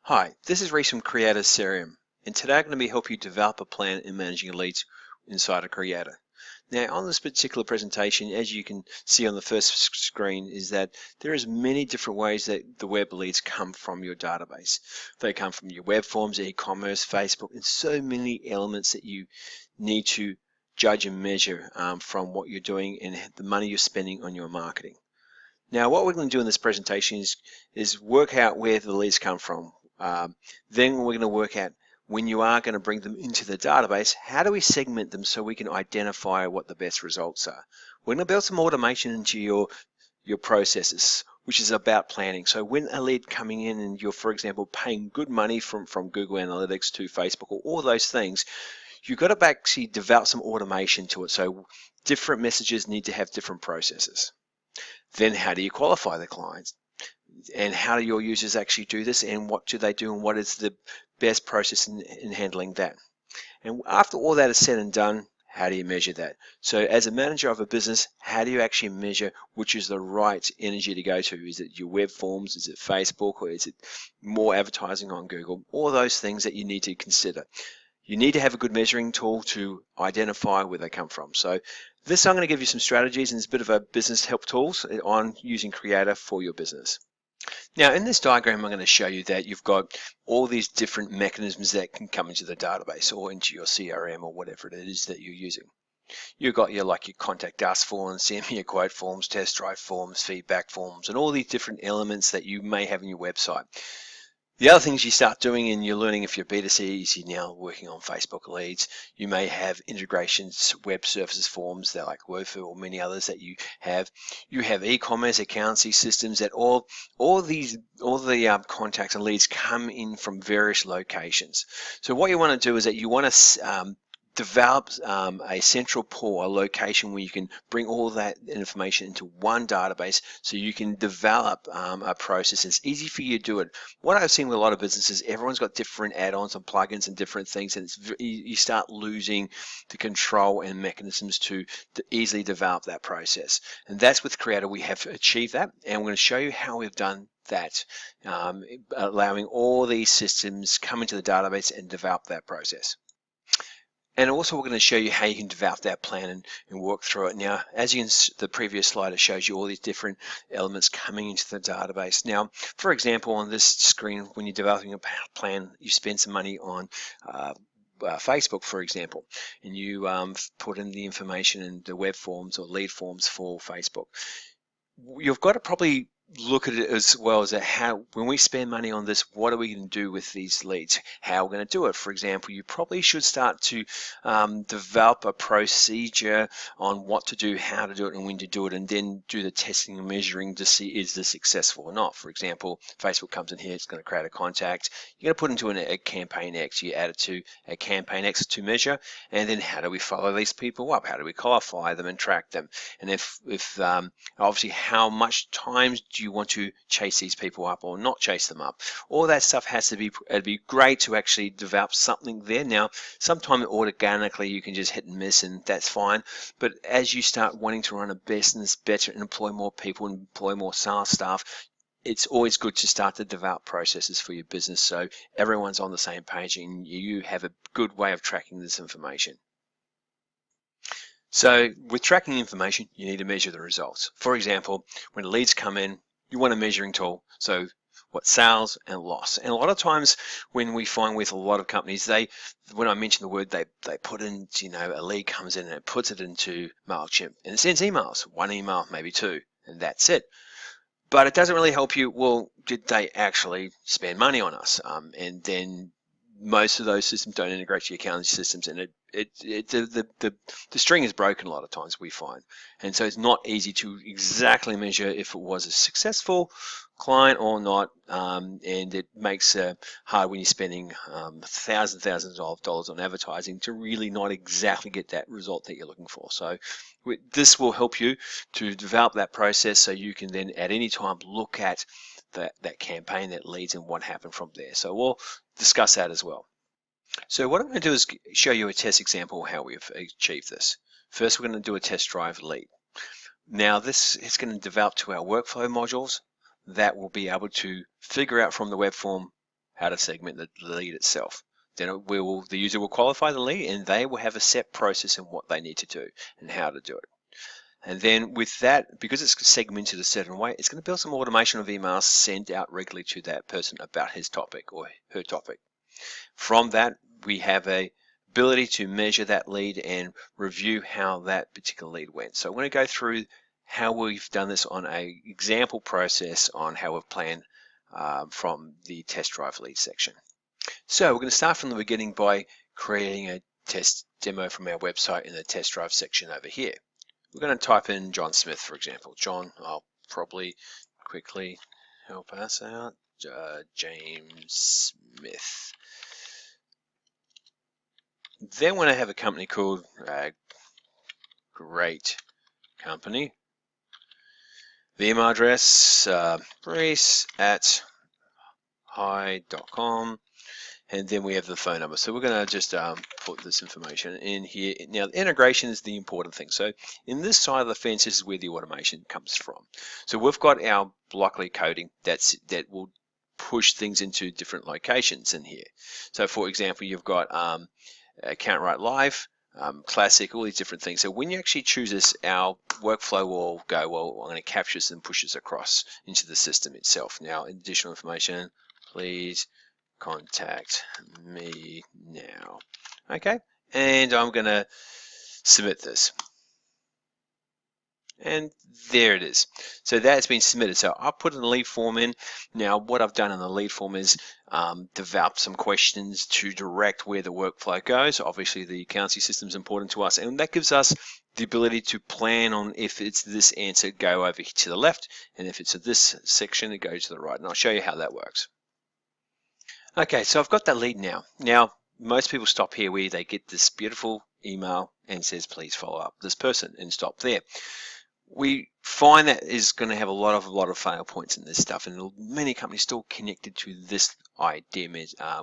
Hi, this is Reese from CreataCRM, and today I'm going to be helping you develop a plan in managing your leads inside of Creata. Now, on this particular presentation, as you can see on the first screen, is that there is many different ways that the web leads come from your database. They come from your web forms, e-commerce, Facebook, and so many elements that you need to judge and measure from what you're doing and the money you're spending on your marketing. Now, what we're going to do in this presentation is work out where the leads come from. Then we're going to work out when you are going to bring them into the database, how do we segment them so we can identify what the best results are. We're going to build some automation into your processes, which is about planning. So when a lead coming in and you're, for example, paying good money from Google Analytics to Facebook or all those things, you've got to actually develop some automation to it. So different messages need to have different processes. Then how do you qualify the clients? And how do your users actually do this, and what do they do, and what is the best process in handling that? And after all that is said and done, how do you measure that? So as a manager of a business, how do you actually measure which is the right energy to go to? Is it your web forms? Is it Facebook? Or is it more advertising on Google? All those things that you need to consider. You need to have a good measuring tool to identify where they come from. So this, I'm going to give you some strategies, and it's a bit of a business help tools on using Creata for your business. Now, in this diagram, I'm going to show you that you've got all these different mechanisms that can come into the database or into your CRM or whatever it is that you're using. You've got your contact us forms, send me a quote forms, test drive forms, feedback forms, and all these different elements that you may have in your website. The other things you start doing, and you're learning if you're B2C, is you're now working on Facebook leads. You may have integrations, web services forms that like Wordful or many others that you have. You have e-commerce accountancy systems that all the contacts and leads come in from various locations. So what you want to do is that you want to develop a central pool, a location where you can bring all that information into one database so you can develop a process. It's easy for you to do it. What I've seen with a lot of businesses, everyone's got different add-ons and plugins and different things, and you start losing the control and mechanisms to easily develop that process. And that's with Creata, we have achieved that, and we're going to show you how we've done that, allowing all these systems come into the database and develop that process. And also we're going to show you how you can develop that plan and work through it. Now, as you can, the previous slide, it shows you all these different elements coming into the database. Now, for example, on this screen, when you're developing a plan, you spend some money on Facebook, for example, and you put in the information in the web forms or lead forms for Facebook. You've got to probably look at it as well as how, when we spend money on this, what are we going to do with these leads? How are we going to do it? For example, you probably should start to develop a procedure on what to do, how to do it, and when to do it, and then do the testing and measuring to see is this successful or not. For example, Facebook comes in here, it's going to create a contact. You're going to put into a campaign X, you add it to a campaign X to measure, and then how do we follow these people up? How do we qualify them and track them? And if obviously, how much time do you want to chase these people up or not chase them up? All that stuff has to be, it'd be great to actually develop something there. Now, sometimes organically you can just hit and miss, and that's fine. But as you start wanting to run a business better and employ more people and employ more sales staff, it's always good to start to develop processes for your business so everyone's on the same page and you have a good way of tracking this information. So with tracking information, you need to measure the results. For example, when leads come in, you want a measuring tool. So what sales and loss. And a lot of times when we find with a lot of companies, when I mention the word, they put in, a lead comes in and it puts it into MailChimp and it sends emails, one email, maybe two, and that's it. But it doesn't really help you, well, did they actually spend money on us? And then most of those systems don't integrate to your accounting systems, and the string is broken a lot of times, we find. And so it's not easy to exactly measure if it was a successful client or not, and it makes it hard when you're spending thousands of dollars on advertising to really not exactly get that result that you're looking for. So this will help you to develop that process so you can then at any time look at that campaign, that leads, and what happened from there. So we'll discuss that as well. So what I'm going to do is show you a test example of how we've achieved this. First, we're going to do a test drive lead. Now this is going to develop to our workflow modules that will be able to figure out from the web form how to segment the lead itself. Then the user will qualify the lead, and they will have a set process in what they need to do and how to do it. And then with that, because it's segmented a certain way, it's going to build some automation of emails sent out regularly to that person about his topic or her topic. From that, we have a ability to measure that lead and review how that particular lead went. So I'm going to go through how we've done this on an example process on how we've planned from the test drive lead section. So we're going to start from the beginning by creating a test demo from our website in the test drive section over here. We're going to type in John Smith, for example. John, I'll probably quickly help us out. James Smith. Then when I have a company called Great Company, the email address, reese@hi.com, and then we have the phone number. So we're going to just put this information in here. Now, the integration is the important thing. So in this side of the fence, this is where the automation comes from. So we've got our Blockly coding that will push things into different locations in here. So for example, you've got Account Right Live, Classic, all these different things. So when you actually choose this, our workflow will go, well, I'm going to capture this and push this across into the system itself. Now, additional information, please contact me now. Okay, and I'm going to submit this. And there it is. So that's been submitted. So I'll put in the lead form in. Now what I've done in the lead form is develop some questions to direct where the workflow goes. Obviously the accountancy system is important to us, and that gives us the ability to plan on if it's this answer, go over to the left, and if it's this section, it goes to the right. And I'll show you how that works. Okay, so I've got that lead now. Now, most people stop here where they get this beautiful email and says, please follow up this person, and stop there. We find that is going to have a lot of fail points in this stuff, and many companies still connected to this idea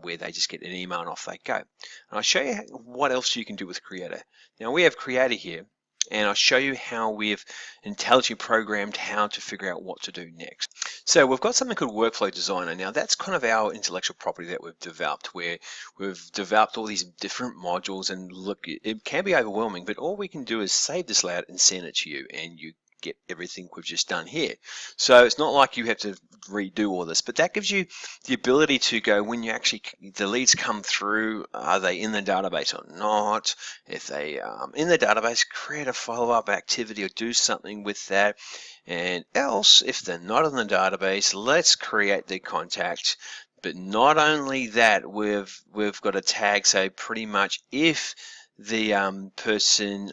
where they just get an email and off they go. And I'll show you what else you can do with Creator. Now we have Creator here, and I'll show you how we've intelligently programmed how to figure out what to do next. So we've got something called Workflow Designer. Now that's kind of our intellectual property that we've developed, where we've developed all these different modules, and look, it can be overwhelming, but all we can do is save this layout and send it to you, and you get everything we've just done here. So it's not like you have to redo all this, but that gives you the ability to go, when you actually, the leads come through, are they in the database or not? If they in the database, create a follow-up activity or do something with that. And else, if they're not in the database, let's create the contact. But not only that, we've got a tag, so pretty much if the person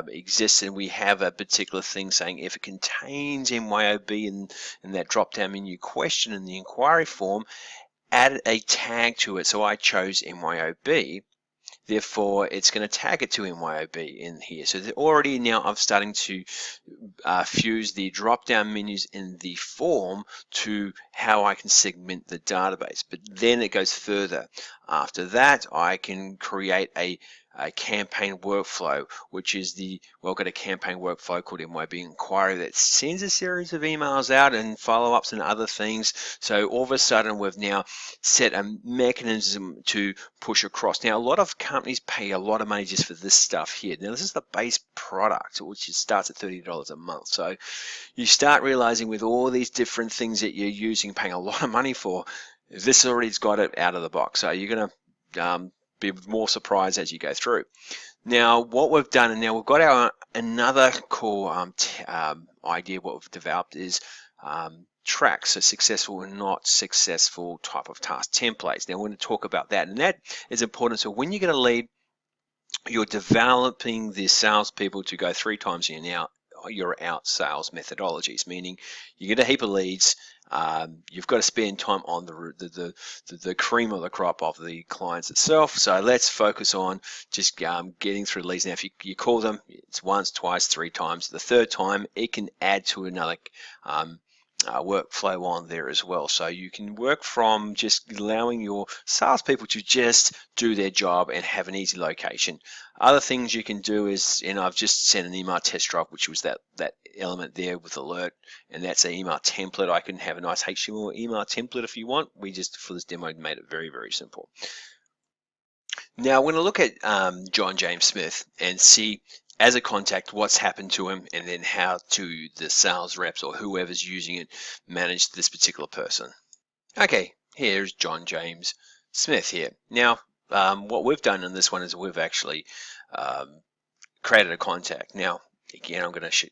exists, and we have a particular thing saying if it contains MYOB in that drop-down menu question in the inquiry form, add a tag to it. So I chose MYOB. Therefore, it's going to tag it to MYOB in here. So already now I'm starting to fuse the drop-down menus in the form to how I can segment the database. But then it goes further. After that, I can create a campaign workflow, which is we've got a campaign workflow called MYOB Inquiry that sends a series of emails out and follow-ups and other things. So all of a sudden, we've now set a mechanism to push across. Now, a lot of companies pay a lot of money just for this stuff here. Now, this is the base product, which starts at $30 a month. So you start realizing with all these different things that you're using, paying a lot of money for, this already's got it out of the box. So you're going to be more surprised as you go through. Now, what we've done, and now we've got another core idea. What we've developed is tracks, so successful and not successful type of task templates. Now, we're going to talk about that, and that is important. So when you get a lead, you're developing the salespeople to go 3 times in your out sales methodologies, meaning you get a heap of leads. You've got to spend time on the cream of the crop of the clients itself. So let's focus on just getting through leads. Now, if you call them, it's once, twice, 3 times. The 3rd time, it can add to another workflow on there as well. So you can work from just allowing your salespeople to just do their job and have an easy location. Other things you can do is, I've just sent an email test drive, which was that element there with alert, and that's an email template. I can have a nice HTML email template if you want. We just, for this demo, made it very, very simple. Now we're going to look at John James Smith and see, as a contact, what's happened to him, and then how to the sales reps or whoever's using it manage this particular person. Okay, here's John James Smith here. Now, what we've done in this one is we've actually created a contact. Now, again, I'm going to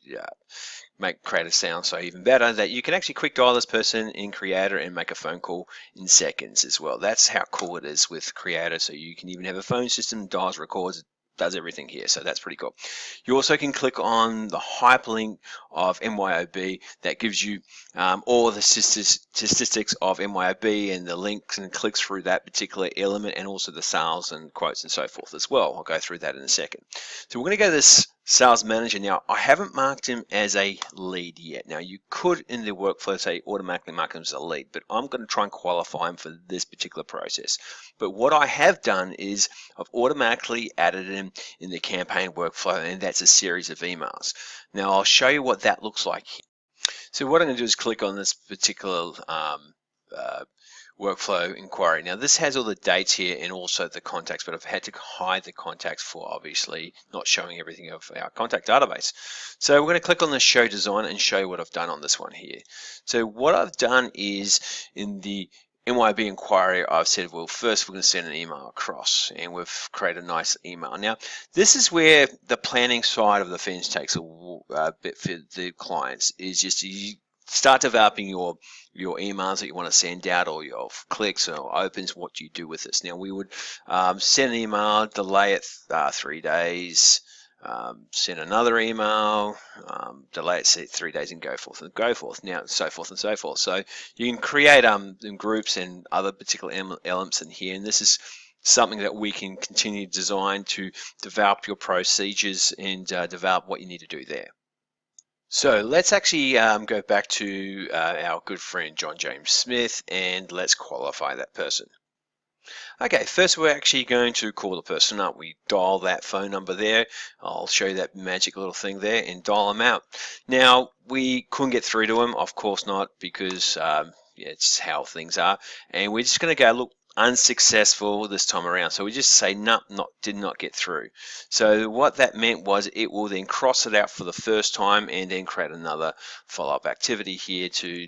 create a sound so even better, that you can actually quick dial this person in Creator and make a phone call in seconds as well. That's how cool it is with Creator. So you can even have a phone system, dials, records, does everything here. So that's pretty cool. You also can click on the hyperlink of MYOB that gives you all the statistics of MYOB and the links and clicks through that particular element, and also the sales and quotes and so forth as well. I'll go through that in a second. So we're going to go to this sales manager. Now, I haven't marked him as a lead yet. Now, you could in the workflow say automatically mark him as a lead, but I'm going to try and qualify him for this particular process. But what I have done is I've automatically added him in the campaign workflow, and that's a series of emails. Now, I'll show you what that looks like. So what I'm going to do is click on this particular workflow inquiry. Now this has all the dates here and also the contacts, but I've had to hide the contacts for obviously not showing everything of our contact database. So we're going to click on the show design and show you what I've done on this one here. So what I've done is in the MYB inquiry, I've said, well, first we're going to send an email across, and we've created a nice email. Now, this is where the planning side of the fence takes a bit for the clients, is just you start developing your emails that you want to send out, or your clicks or opens. What do you do with this? Now, we would send an email, delay it 3 days, send another email, delay it 3 days, and go forth and go forth. Now, so forth and so forth. So you can create groups and other particular elements in here, and this is something that we can continue to design to develop your procedures and develop what you need to do there. So let's actually go back to our good friend John James Smith, and let's qualify that person. Okay, first we're actually going to call the person up. We dial that phone number there. I'll show you that magic little thing there and dial them out. Now, we couldn't get through to him, of course not, because yeah, it's how things are. And we're just going to go, look, unsuccessful this time around. So we just say, no, did not get through. So what that meant was it will then cross it out for the first time and then create another follow-up activity here to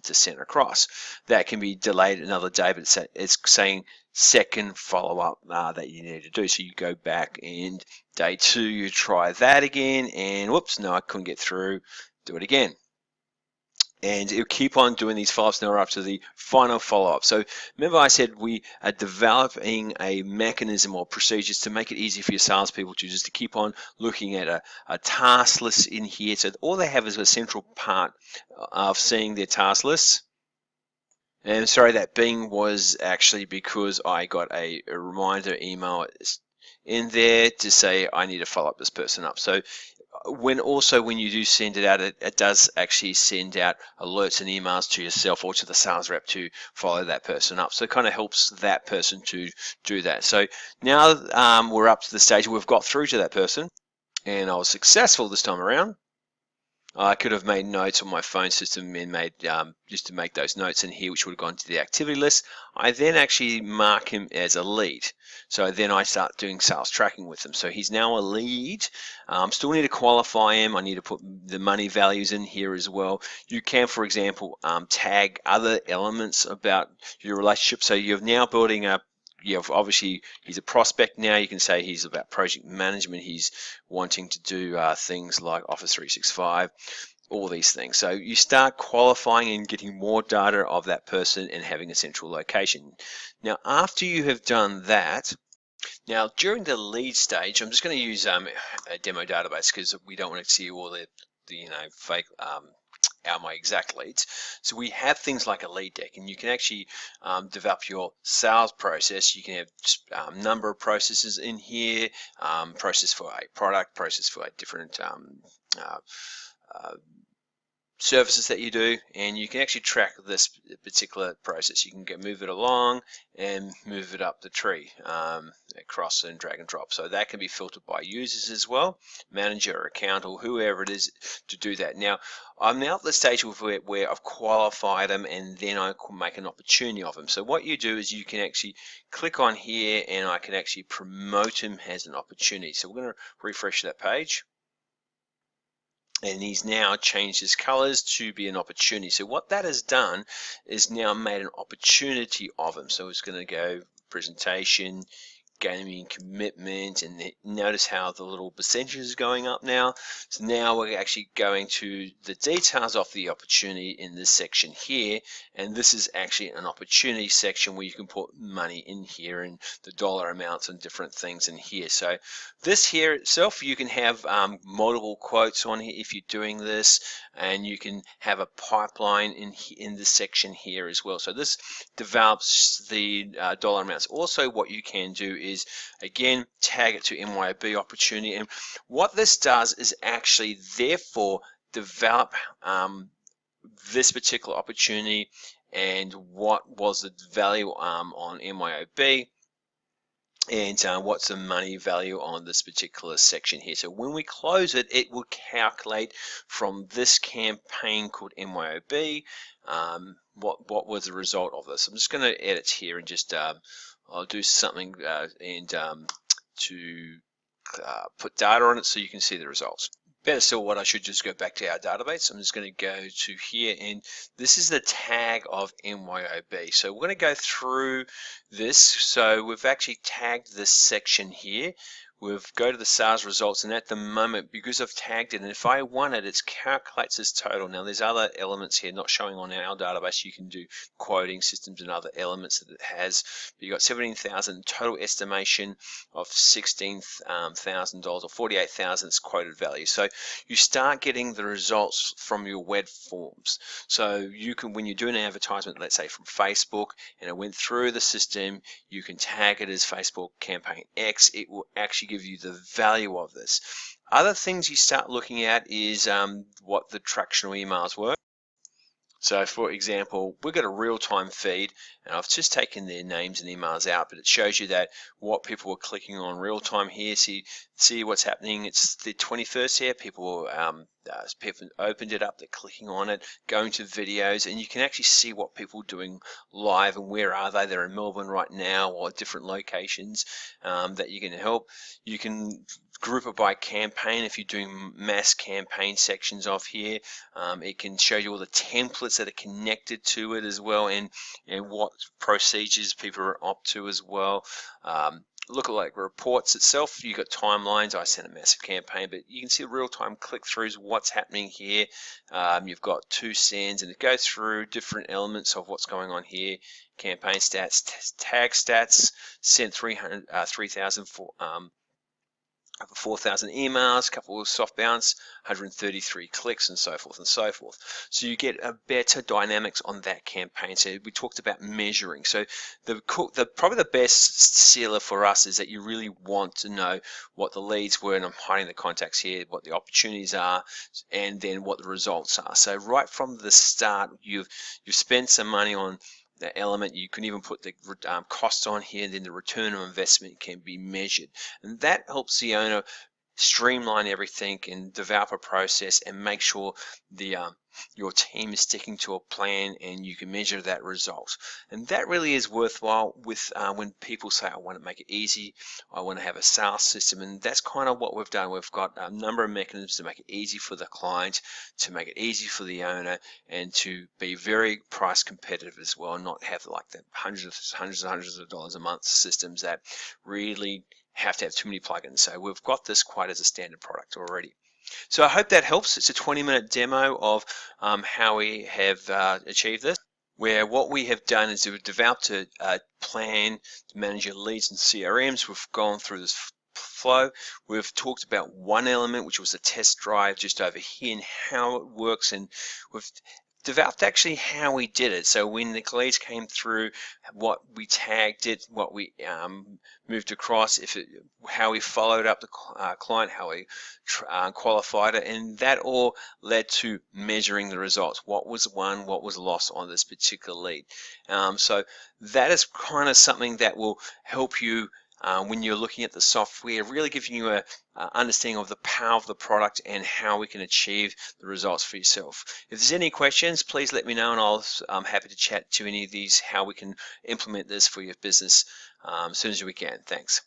send across. That can be delayed another day, but it's saying second follow-up that you need to do. So you go back, and day 2 you try that again, and whoops, no, I couldn't get through. Do it again. And it'll keep on doing these follow-ups now up to the final follow-up. So remember I said we are developing a mechanism or procedures to make it easy for your salespeople to just keep on looking at a task list in here. So all they have is a central part of seeing their task list. And sorry, that Bing was actually because I got a reminder email in there to say I need to follow up this person up. So when you do send it out, it does actually send out alerts and emails to yourself or to the sales rep to follow that person up. So it kind of helps that person to do that. So now we're up to the stage where we've got through to that person, and I was successful this time around. I could have made notes on my phone system and made just to make those notes in here, which would have gone to the activity list. I then actually mark him as a lead. So then I start doing sales tracking with him. So he's now a lead. Still need to qualify him. I need to put the money values in here as well. You can, for example, tag other elements about your relationship. So you're now building up. Obviously he's a prospect now. You can say he's about project management. He's wanting to do things like Office 365, all these things. So you start qualifying and getting more data of that person and having a central location. Now, after you have done that, now during the lead stage, I'm just going to use a demo database because we don't want to see all the fake my exact leads. So we have things like a lead deck, and you can actually develop your sales process. You can have number of processes in here, process for a product, process for a different services that you do, and you can actually track this particular process. You can move it along and move it up the tree, across and drag and drop. So that can be filtered by users as well, manager or account or whoever it is to do that. Now I'm now at the stage where I've qualified them, and then I can make an opportunity of them. So what you do is you can actually click on here, and I can actually promote him as an opportunity. So we're going to refresh that page. And he's now changed his colors to be an opportunity. So what that has done is now made an opportunity of him. So it's going to go presentation, gaming commitment, and notice how the little percentage is going up now. So now we're actually going to the details of the opportunity in this section here, and this is actually an opportunity section where you can put money in here and the dollar amounts and different things in here. So this here itself, you can have multiple quotes on here if you're doing this, and you can have a pipeline in this section here as well. So this develops the dollar amounts. Also, what you can do is again tag it to MYOB opportunity, and what this does is actually therefore develop this particular opportunity and what was the value on MYOB, and what's the money value on this particular section here. So when we close it, it will calculate from this campaign called MYOB what was the result of this. I'm just going to edit here and just I'll do something to put data on it so you can see the results. Better still, what I should just go back to our database. I'm just going to go to here, and this is the tag of MYOB. So we're going to go through this. So we've actually tagged this section here. We'll go to the sales results, and at the moment, because I've tagged it, and if I want it, it calculates this total. Now there's other elements here not showing on our database. You can do quoting systems and other elements that it has. But you've got 17,000 total estimation of $16,000 or 48,000 is quoted value. So you start getting the results from your web forms. So you can, when you do an advertisement, let's say from Facebook, and it went through the system, you can tag it as Facebook campaign X. It will actually give you the value of this. Other things you start looking at is what the tractional emails were. So for example, we've got a real-time feed, and I've just taken their names and emails out, but it shows you that what people were clicking on real-time here. See what's happening. It's the 21st here. People opened it up, they're clicking on it, going to videos, and you can actually see what people are doing live and where are they. They're in Melbourne right now, or different locations that you can help. You can group it by campaign. If you're doing mass campaign sections off here, it can show you all the templates that are connected to it as well, and what procedures people are up to as well. Look at like reports itself. You've got timelines. I sent a massive campaign, but you can see real-time click-throughs, what's happening here. You've got 2 cents, and it goes through different elements of what's going on here. Campaign stats, tag stats, sent 3,000 for 4,000 emails, a couple of soft bounce, 133 clicks, and so forth and so forth. So you get a better dynamics on that campaign. So we talked about measuring. So probably the best sealer for us is that you really want to know what the leads were, and I'm hiding the contacts here, what the opportunities are, and then what the results are. So right from the start, you've spent some money on the element. You can even put the costs on here, and then the return on investment can be measured, and that helps the owner streamline everything and develop a process and make sure the your team is sticking to a plan, and you can measure that result. And that really is worthwhile with when people say, I want to make it easy, I want to have a sales system, and that's kind of what we've done. We've got a number of mechanisms to make it easy for the client, to make it easy for the owner, and to be very price competitive as well, and not have like the hundreds and hundreds of dollars a month systems that really have to have too many plugins. So we've got this quite as a standard product already. So I hope that helps. It's a 20-minute demo of how we have achieved this, where what we have done is we've developed a plan to manage your leads and CRMs. We've gone through this flow. We've talked about one element, which was a test drive just over here, and how it works, and we've developed actually how we did it. So when the leads came through, what we tagged it, what we moved across, how we followed up the client, how we qualified it, and that all led to measuring the results. What was won, what was lost on this particular lead. So that is kind of something that will help you when you're looking at the software, really giving you a understanding of the power of the product and how we can achieve the results for yourself. If there's any questions, please let me know, and I'm happy to chat to any of these, how we can implement this for your business as soon as we can. Thanks.